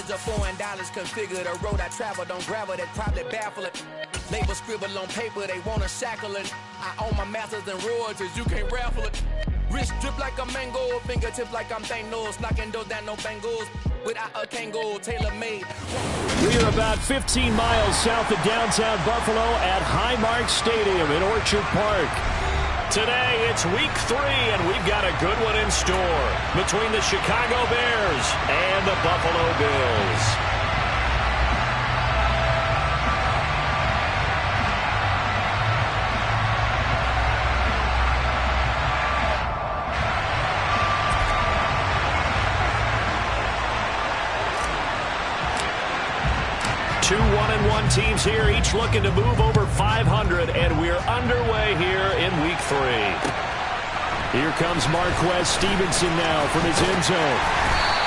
Hundreds of foreign dollars configure the road I travel. Don't gravel, that probably baffle it. Label scribble on paper, they wanna shackle it. I own my masters and royalties, you can't raffle it. Wrist drip like a mango, fingertips like I'm Thanos. Knocking those down, no bangles. Without a Kango, tailor-made. We are about 15 miles south of downtown Buffalo at Highmark Stadium in Orchard Park. Today, it's week 3, and we've got a good one in store between the Chicago Bears and the Buffalo Bills. Two 1-1 teams here, each looking to move over 500, and we're underway here in week 3. Here comes Marquez Stevenson now from his end zone.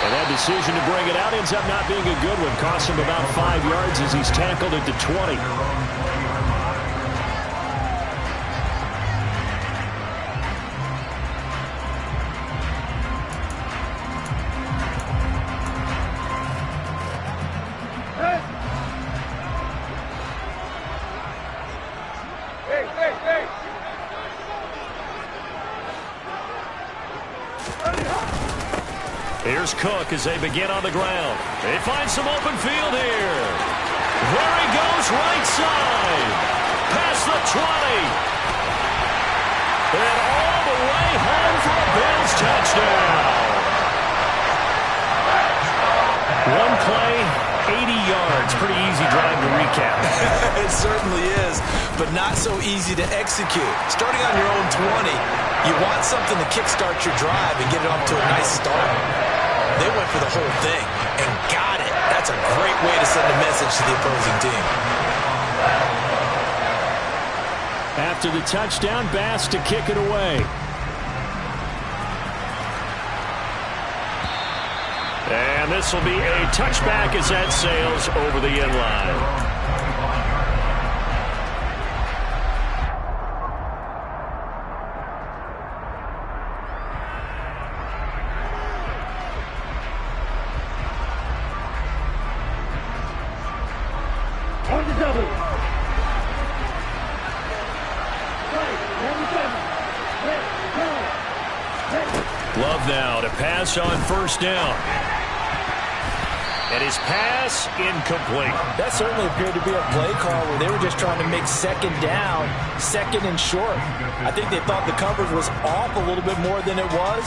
And that decision to bring it out ends up not being a good one. Cost him about 5 yards as he's tackled at the 20. Here's Cook as they begin on the ground. They find some open field here. There he goes, right side. Past the 20. And all the way home for a Bills touchdown. One play, 80 yards. Pretty easy drive to recap. It certainly is, but not so easy to execute. Starting on your own 20, you want something to kickstart your drive and get it off to a nice start. They went for the whole thing and got it. That's a great way to send a message to the opposing team. After the touchdown, Bass to kick it away. And this will be a touchback as that sails over the end line. Love now to pass on first down. And his pass incomplete. That certainly appeared to be a play call where they were just trying to make second down, second and short. I think they thought the coverage was off a little bit more than it was.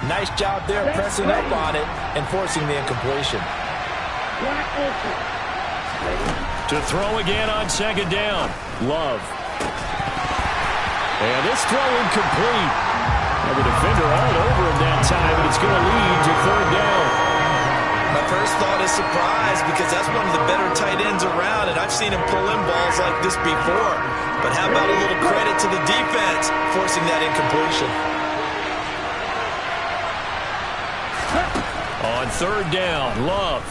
Nice job there pressing up on it and forcing the incompletion. To throw again on second down. Love. And this throw incomplete. And the defender all over him that time, and it's going to lead to third down. My first thought is surprise because that's one of the better tight ends around, and I've seen him pull in balls like this before. But how about a little credit to the defense forcing that incompletion? On third down, Love.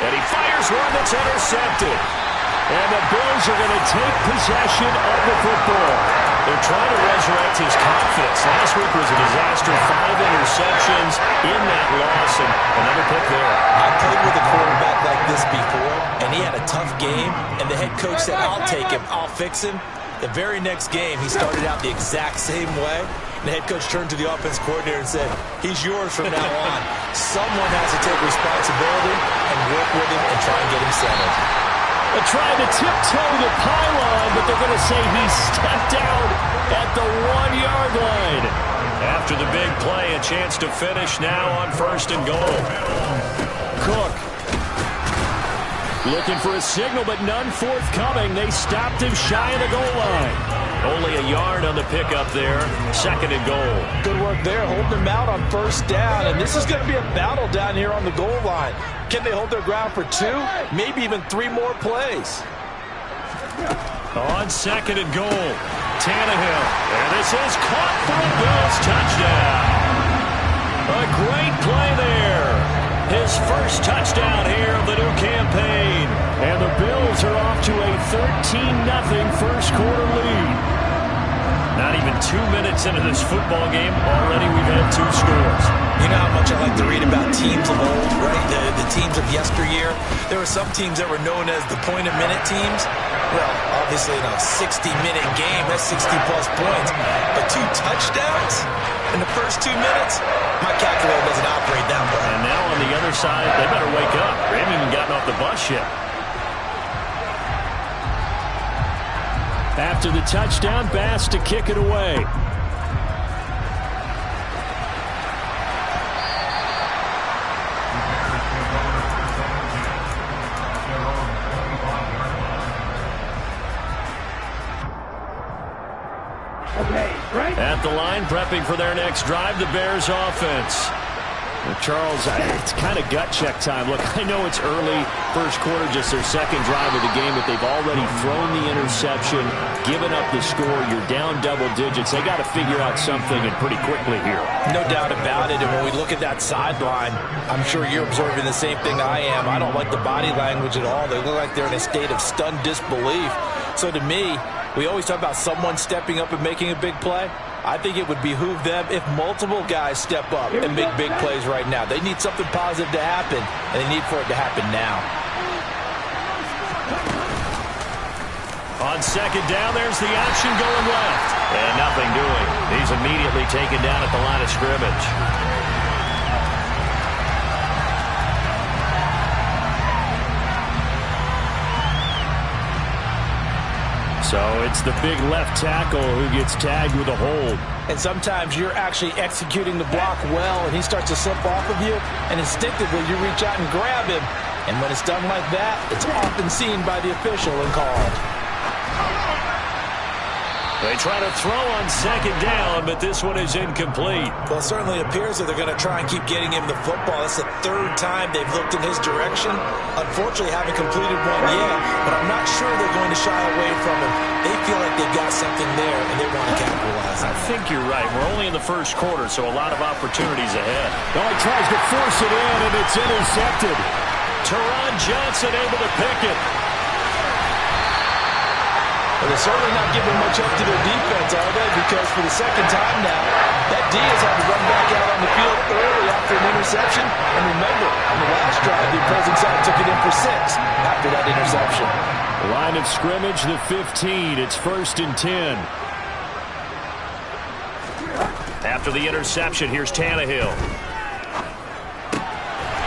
And he fires one that's intercepted. And the Bills are going to take possession of the football. They're trying to resurrect his confidence. Last week was a disaster. 5 interceptions in that loss, and another pick there. I played with a quarterback like this before, and he had a tough game, and the head coach said, I'll take him, I'll fix him. The very next game, he started out the exact same way. The head coach turned to the offense coordinator and said, he's yours from now on. Someone has to take responsibility and work with him and try and get him settled. They tried to tiptoe the pylon, but they're going to say he stepped out at the 1-yard line. After the big play, a chance to finish now on first and goal. Cook looking for a signal, but none forthcoming. They stopped him shy of the goal line. Only a yard on the pickup there. Second and goal. Good work there, holding him out on first down. And this is going to be a battle down here on the goal line. Can they hold their ground for 2, maybe even 3 more plays? On second and goal, Tannehill. And this is caught for a Bills touchdown. A great play there. His first touchdown here of the new campaign. And the Bills are off to a 13-0 first quarter lead. Not even 2 minutes into this football game, already we've had 2 scores. You know how much I like to read about teams of old, right? The teams of yesteryear. There were some teams that were known as the point-a-minute teams. Well, obviously in a 60-minute game, that's 60-plus points. But 2 touchdowns in the first 2 minutes? My calculator doesn't operate that way. And now on the other side, they better wake up. They haven't even gotten off the bus yet. After the touchdown, Bass to kick it away. At the line, prepping for their next drive, the Bears offense. Charles, it's kind of gut check time. Look, I know it's early, first quarter, just their second drive of the game, but they've already thrown the interception, given up the score. You're down double digits. They got to figure out something, and pretty quickly here. No doubt about it, and when we look at that sideline, I'm sure you're observing the same thing I am. I don't like the body language at all. They look like they're in a state of stunned disbelief. So to me, we always talk about someone stepping up and making a big play. I think it would behoove them if multiple guys step up and make big plays right now. They need something positive to happen, and they need for it to happen now. On second down, there's the option going left. And nothing doing. He's immediately taken down at the line of scrimmage. So it's the big left tackle who gets tagged with a hold. And sometimes you're actually executing the block well, and he starts to slip off of you, and instinctively you reach out and grab him. And when it's done like that, it's often seen by the official and called. They try to throw on second down, but this one is incomplete. Well, it certainly appears that they're going to try and keep getting him the football. That's the 3rd time they've looked in his direction. Unfortunately, haven't completed one yet, but I'm not sure they're going to shy away from him. They feel like they've got something there, and they want to capitalize on it. I think you're right. We're only in the first quarter, so a lot of opportunities ahead. Oh, he tries to force it in, and it's intercepted. Teron Johnson able to pick it. Well, they're certainly not giving much up to their defense, are they? Because for the second time now, that D has had to run back out on the field early after an interception. And remember, on the last drive, the opposing side took it in for 6 after that interception. Line of scrimmage, the 15. It's 1st and 10. After the interception, here's Tannehill.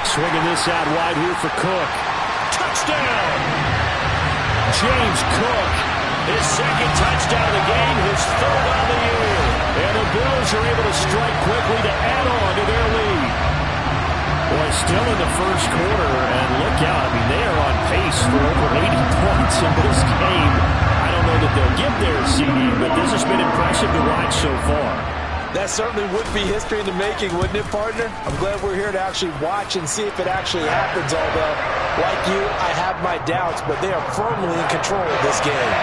Swinging this out wide here for Cook. Touchdown! James Cook. His 2nd touchdown of the game, his 3rd on the year. And the Bills are able to strike quickly to add on to their lead. Boy, still in the first quarter, and look out. I mean, they are on pace for over 80 points in this game. I don't know that they'll get there, CD, but this has been impressive to watch so far. That certainly would be history in the making, wouldn't it, partner? I'm glad we're here to actually watch and see if it actually happens, although, like you, I have my doubts, but they are firmly in control of this game.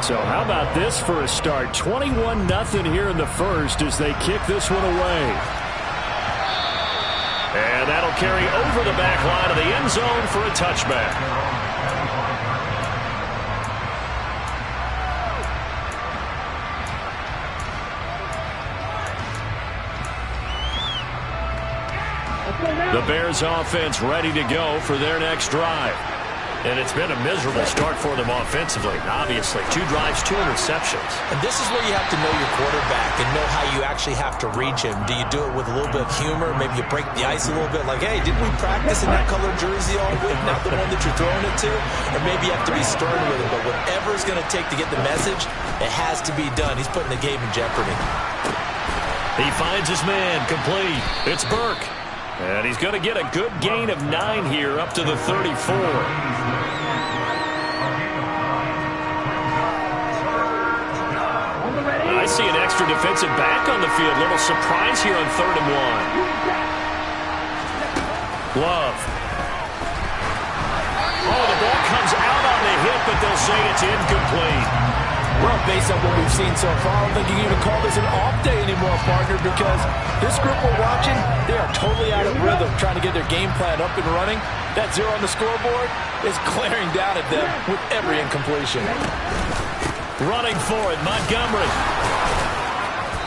So how about this for a start? 21-0 here in the first as they kick this one away. And that'll carry over the back line of the end zone for a touchback. The Bears offense ready to go for their next drive. And it's been a miserable start for them offensively. Obviously, 2 drives, 2 interceptions. And this is where you have to know your quarterback and know how you actually have to reach him. Do you do it with a little bit of humor? Maybe you break the ice a little bit. Like, hey, didn't we practice in that colored jersey all week? Not the one that you're throwing it to? Or maybe you have to be stern with him. But whatever it's going to take to get the message, it has to be done. He's putting the game in jeopardy. He finds his man, complete. It's Burke. And he's going to get a good gain of 9 here up to the 34. I see an extra defensive back on the field. Little surprise here on 3rd and 1. Love. Oh, the ball comes out on the hit, but they'll say it's incomplete. Well, based on what we've seen so far, I don't think you can even call this an off day anymore, partner, because this group we're watching, they are totally out of rhythm, trying to get their game plan up and running. That 0 on the scoreboard is glaring down at them with every incompletion. Running for it, Montgomery.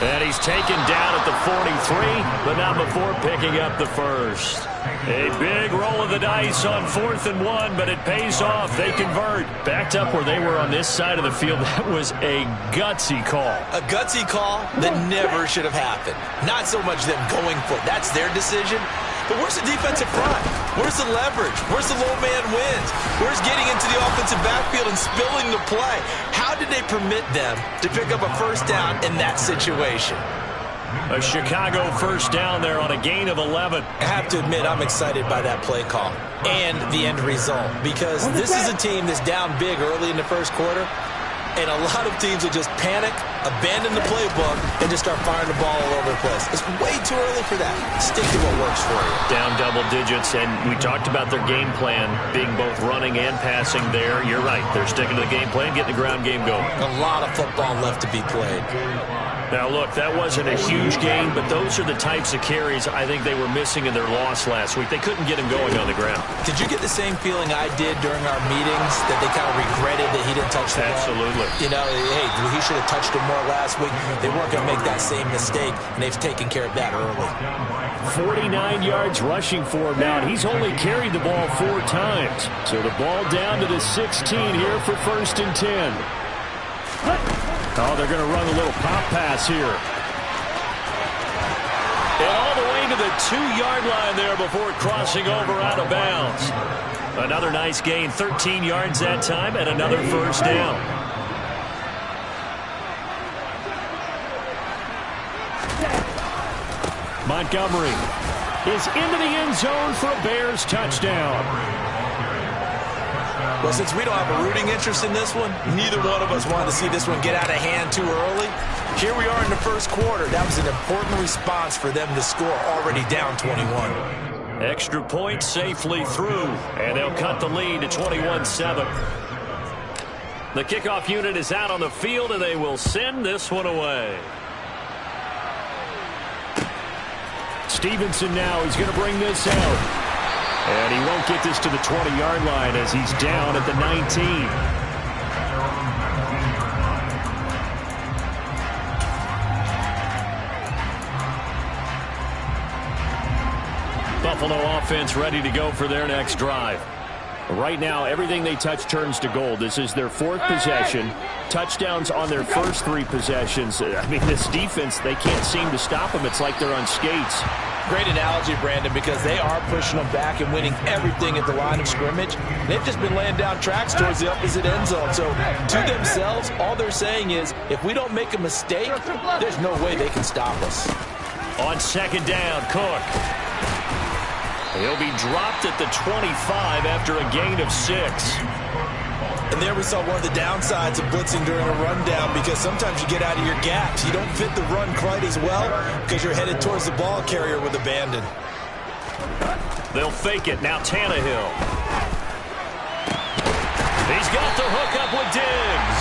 And he's taken down at the 43, but not before picking up the first. A big roll of the dice on 4th and 1, but it pays off. They convert. Backed up where they were on this side of the field. That was a gutsy call. A gutsy call that never should have happened. Not so much them going for it. That's their decision. But where's the defensive front? Where's the leverage? Where's the low man wins? Where's getting into the offensive backfield and spilling the play? How did they permit them to pick up a first down in that situation? A Chicago first down there on a gain of 11. I have to admit, I'm excited by that play call and the end result, because this is a team that's down big early in the first quarter, and a lot of teams will just panic, abandon the playbook, and just start firing the ball all over the place. It's way too early for that. Stick to what works for you. Down double digits, and we talked about their game plan being both running and passing there. You're right. They're sticking to the game plan, getting the ground game going. A lot of football left to be played. Now, look, that wasn't a huge gain, but those are the types of carries I think they were missing in their loss last week. They couldn't get him going on the ground. Did you get the same feeling I did during our meetings, that they kind of regretted that he didn't touch the ball? Absolutely. You know, hey, he should have touched him more last week. They weren't going to make that same mistake, and they've taken care of that early. 49 yards rushing for him now, and he's only carried the ball 4 times. So the ball down to the 16 here for 1st and 10. Oh, they're going to run a little pop pass here. And all the way to the 2-yard line there before crossing over out of bounds. Another nice gain, 13 yards that time, and another first down. Montgomery is into the end zone for a Bears touchdown. Well, since we don't have a rooting interest in this one, neither one of us wanted to see this one get out of hand too early. Here we are in the first quarter. That was an important response for them to score, already down 21. Extra point safely through, and they'll cut the lead to 21-7. The kickoff unit is out on the field, and they will send this one away. Stevenson now, he's going to bring this out. And he won't get this to the 20-yard line as he's down at the 19. Buffalo offense ready to go for their next drive. Right now, everything they touch turns to gold. This is their 4th possession. Touchdowns on their first 3 possessions. I mean, this defense, they can't seem to stop them. It's like they're on skates. Great analogy, Brandon, because they are pushing them back and winning everything at the line of scrimmage. They've just been laying down tracks towards the opposite end zone. So to themselves, all they're saying is, if we don't make a mistake, there's no way they can stop us. On 2nd down, Cook. He'll be dropped at the 25 after a gain of 6. And there we saw one of the downsides of blitzing during a rundown, because sometimes you get out of your gaps. You don't fit the run quite as well because you're headed towards the ball carrier with abandon. They'll fake it. Now Tannehill. He's got the hook up with Diggs.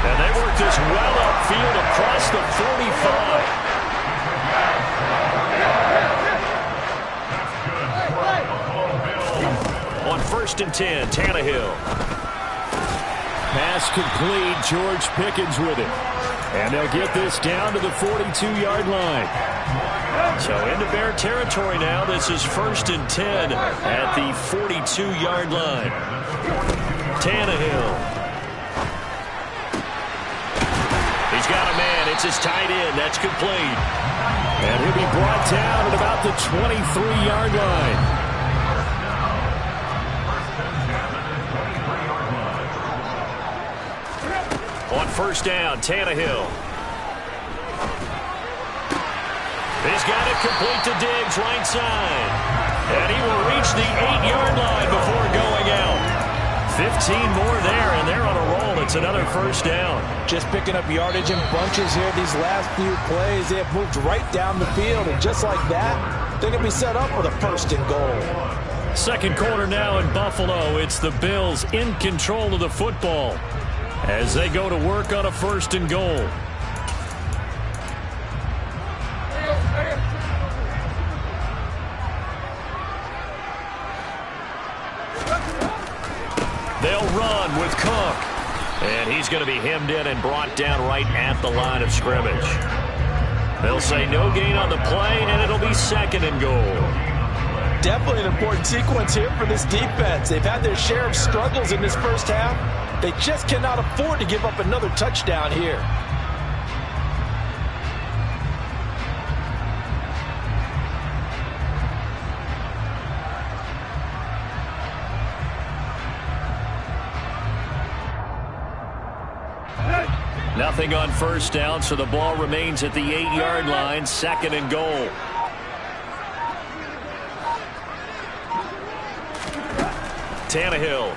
And they work this well upfield across the 45. On 1st and 10, Tannehill. Pass complete. George Pickens with it. And they'll get this down to the 42-yard line. So into Bear territory now. This is 1st and 10 at the 42-yard line. Tannehill. He's got a man. It's his tight end. That's complete. And he'll be brought down at about the 23-yard line. On 1st down, Tannehill. He's got it complete to Diggs, right side. And he will reach the 8-yard line before going out. 15 more there, and they're on a roll. It's another 1st down. Just picking up yardage in bunches here these last few plays. They have moved right down the field, and just like that, they're going to be set up with a 1st and goal. Second quarter now in Buffalo. It's the Bills in control of the football as they go to work on a 1st and goal. They'll run with Cook. And he's going to be hemmed in and brought down right at the line of scrimmage. They'll say no gain on the play, and it'll be 2nd and goal. Definitely an important sequence here for this defense. They've had their share of struggles in this first half. They just cannot afford to give up another touchdown here. Nothing on 1st down, so the ball remains at the 8-yard line, 2nd and goal. Tannehill.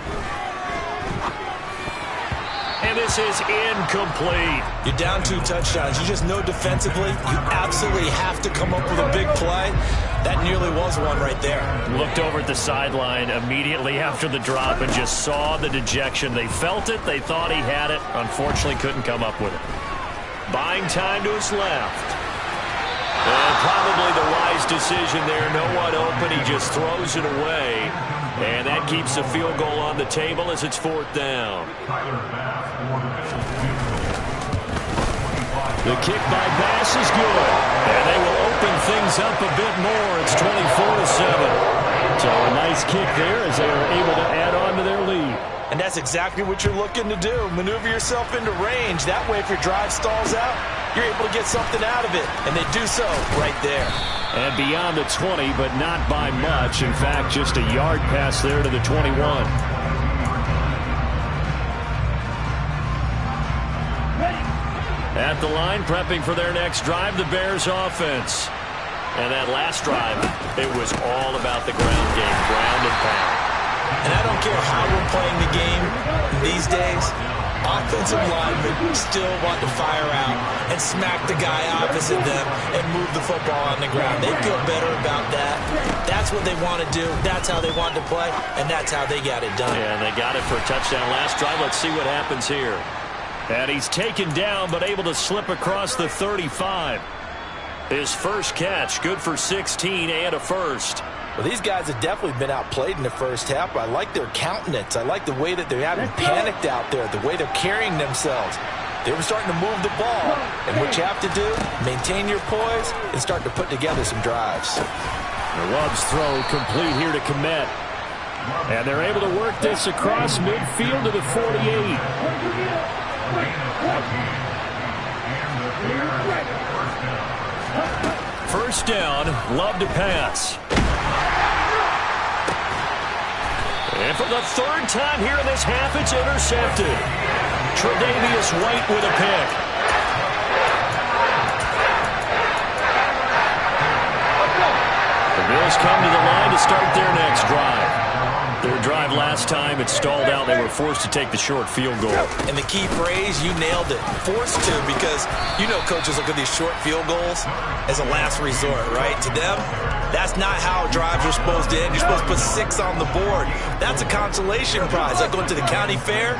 And this is incomplete. You're down 2 touchdowns. You just know defensively you absolutely have to come up with a big play. That nearly was one right there. Looked over at the sideline immediately after the drop and just saw the dejection. They felt it. They thought he had it. Unfortunately, couldn't come up with it. Buying time to his left. And probably the wise decision there. No one open. He just throws it away. And that keeps the field goal on the table as it's 4th down. The kick by Bass is good. And they will open things up a bit more. It's 24-7. So a nice kick there as they are able to add on to their lead. And that's exactly what you're looking to do. Maneuver yourself into range. That way, if your drive stalls out, you're able to get something out of it. And they do so right there. And beyond the 20, but not by much. In fact, just a yard pass there to the 21. At the line, prepping for their next drive, the Bears offense. And that last drive, it was all about the ground game, ground and pound. And I don't care how we're playing the game these days, offensive linemen still want to fire out and smack the guy opposite them and move the football on the ground. They feel better about that. That's what they want to do. That's how they want to play, and that's how they got it done. Yeah, and they got it for a touchdown last drive. Let's see what happens here. And he's taken down, but able to slip across the 35. His first catch, good for 16 and a first. Well, these guys have definitely been outplayed in the first half. I like their countenance. I like the way that they haven't panicked out there, the way they're carrying themselves. They were starting to move the ball. And what you have to do, maintain your poise and start to put together some drives. The Love's throw complete here to Kmet. And they're able to work this across midfield to the 48. First down, Love to pass. And for the 3rd time here in this half, it's intercepted. Tre'Davious White with a pick. The Bills come to the line to start their next drive. Their drive last time, it stalled out. They were forced to take the short field goal. And the key phrase, you nailed it. Forced to, because you know coaches look at these short field goals as a last resort, right? To them, that's not how drives are supposed to end. You're supposed to put 6 on the board. That's a consolation prize. Like going to the county fair,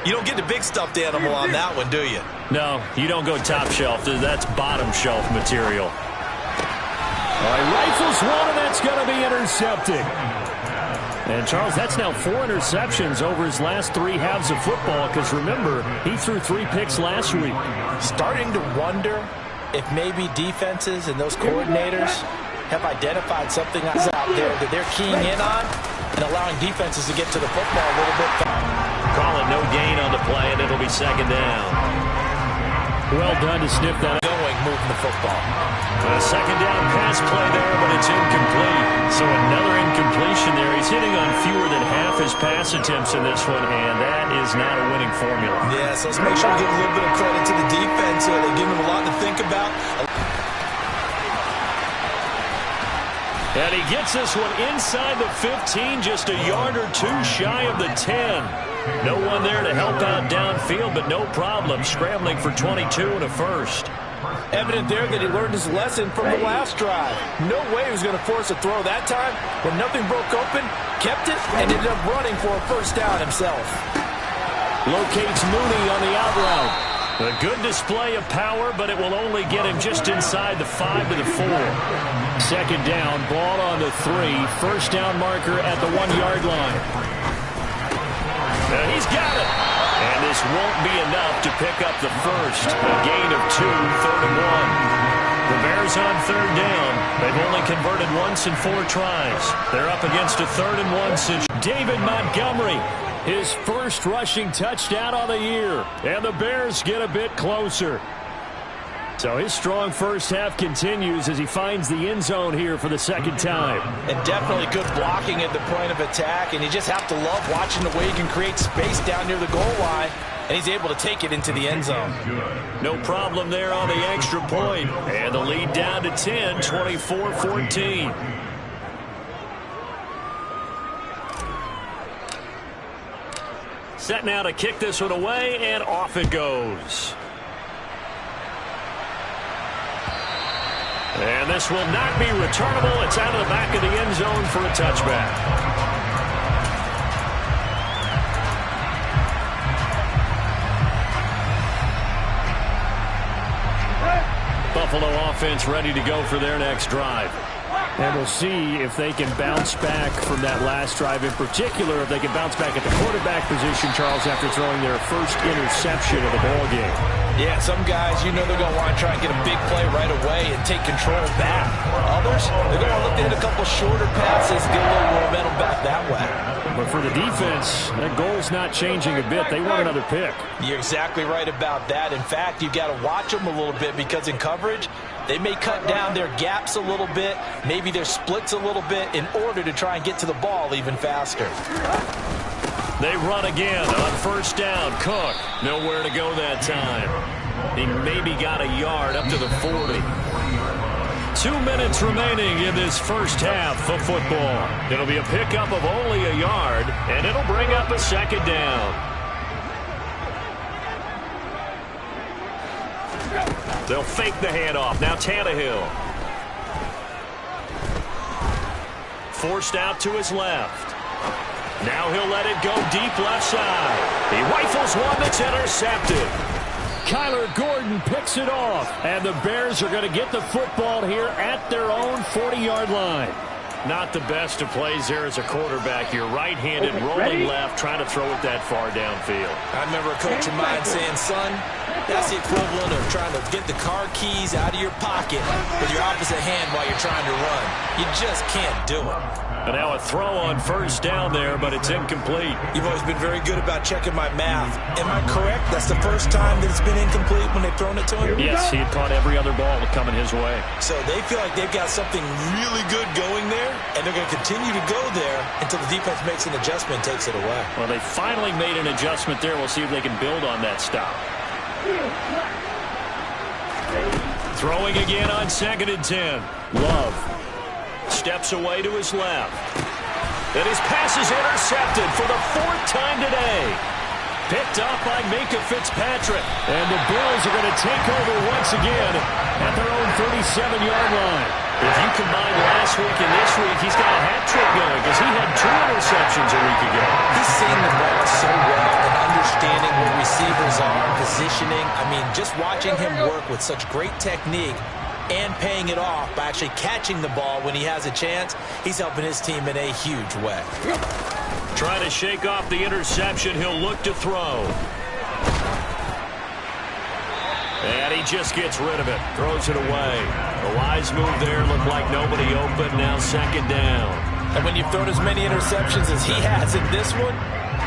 you don't get the big stuffed animal on that one, do you? No, you don't go top shelf. That's bottom shelf material. All right, rifles one, and that's going to be intercepted. And, Charles, that's now 4 interceptions over his last 3 halves of football because, remember, he threw 3 picks last week. Starting to wonder if maybe defenses and those coordinators have identified something else out there that they're keying in on and allowing defenses to get to the football a little bit faster. Call it no gain on the play, and it'll be 2nd down. Well done to sniff that out. Moving the football. A 2nd down pass play there, but it's incomplete. So another incompletion there. He's hitting on fewer than half his pass attempts in this one, and that is not a winning formula. Yeah, so let's make sure we give a little bit of credit to the defense here. They give them a lot to think about. And he gets this one inside the 15, just a yard or 2 shy of the 10. No one there to help out downfield, but no problem scrambling for 22 and a first. Evident there that he learned his lesson from the last drive. No way he was going to force a throw that time. When nothing broke open, kept it, and ended up running for a first down himself. Locates Mooney on the out route. A good display of power, but it will only get him just inside the 5 to the 4. 2nd down, ball on the 3. First down marker at the 1-yard line. And he's got it. And this won't be enough to pick up the first. A gain of 2, 3rd and 1. The Bears on third down. They've only converted once in 4 tries. They're up against a 3rd and 1 situation. David Montgomery, his first rushing touchdown of the year. And the Bears get a bit closer. So his strong first half continues as he finds the end zone here for the 2nd time. And definitely good blocking at the point of attack. And you just have to love watching the way he can create space down near the goal line. And he's able to take it into the end zone. No problem there on the extra point. And the lead down to 10, 24-14. Set now to kick this one away, and off it goes. And this will not be returnable. It's out of the back of the end zone for a touchback. Buffalo offense ready to go for their next drive. And we'll see if they can bounce back from that last drive, in particular if they can bounce back at the quarterback position, Charles, after throwing their first interception of the ball game. Yeah, some guys, you know they're going to want to try and get a big play right away and take control back. Others, they're going to look to hit a couple shorter passes, get a little momentum back that way. But for the defense, that goal's not changing a bit. They want another pick. You're exactly right about that. In fact, you've got to watch them a little bit because in coverage, they may cut down their gaps a little bit, maybe their splits a little bit in order to try and get to the ball even faster. They run again on first down. Cook, nowhere to go that time. He maybe got a yard up to the 40. 2 minutes remaining in this first half of football. It'll be a pickup of only a yard, and it'll bring up a 2nd down. They'll fake the handoff. Now Tannehill. Forced out to his left. Now he'll let it go deep left side. He rifles one that's intercepted. Kyler Gordon picks it off. And the Bears are going to get the football here at their own 40-yard line. Not the best of plays there as a quarterback. You're right-handed, rolling left, trying to throw it that far downfield. I remember a coach of mine saying, son, that's the equivalent of trying to get the car keys out of your pocket with your opposite hand while you're trying to run. You just can't do it. And now a throw on first down there, but it's incomplete. You've always been very good about checking my math. Am I correct? That's the first time that it's been incomplete when they've thrown it to him? Yes, he had caught every other ball coming his way. So they feel like they've got something really good going there, and they're going to continue to go there until the defense makes an adjustment and takes it away. Well, they finally made an adjustment there. We'll see if they can build on that stop. Throwing again on 2nd and 10. Love. Steps away to his left. And his pass is intercepted for the 4th time today. Picked up by Minkah Fitzpatrick. And the Bills are going to take over once again at their own 37-yard line. If you combine last week and this week, he's got a hat trick going because he had 2 interceptions a week ago. He's seeing the ball so well and understanding where receivers are, positioning. I mean, just watching him work with such great technique and paying it off by actually catching the ball when he has a chance, he's helping his team in a huge way. Trying to shake off the interception, he'll look to throw. And he just gets rid of it, throws it away. A wise move there, looked like nobody open, now 2nd down. And when you've thrown as many interceptions as he has in this one,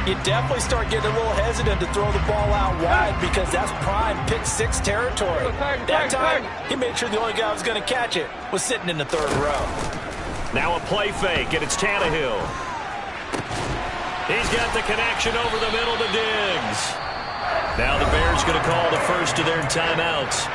you definitely start getting a little hesitant to throw the ball out wide because that's prime pick 6 territory. That time, he made sure the only guy who was going to catch it was sitting in the 3rd row. Now a play fake, and it's Tannehill. He's got the connection over the middle to Diggs. Now the Bears going to call the first of their timeouts.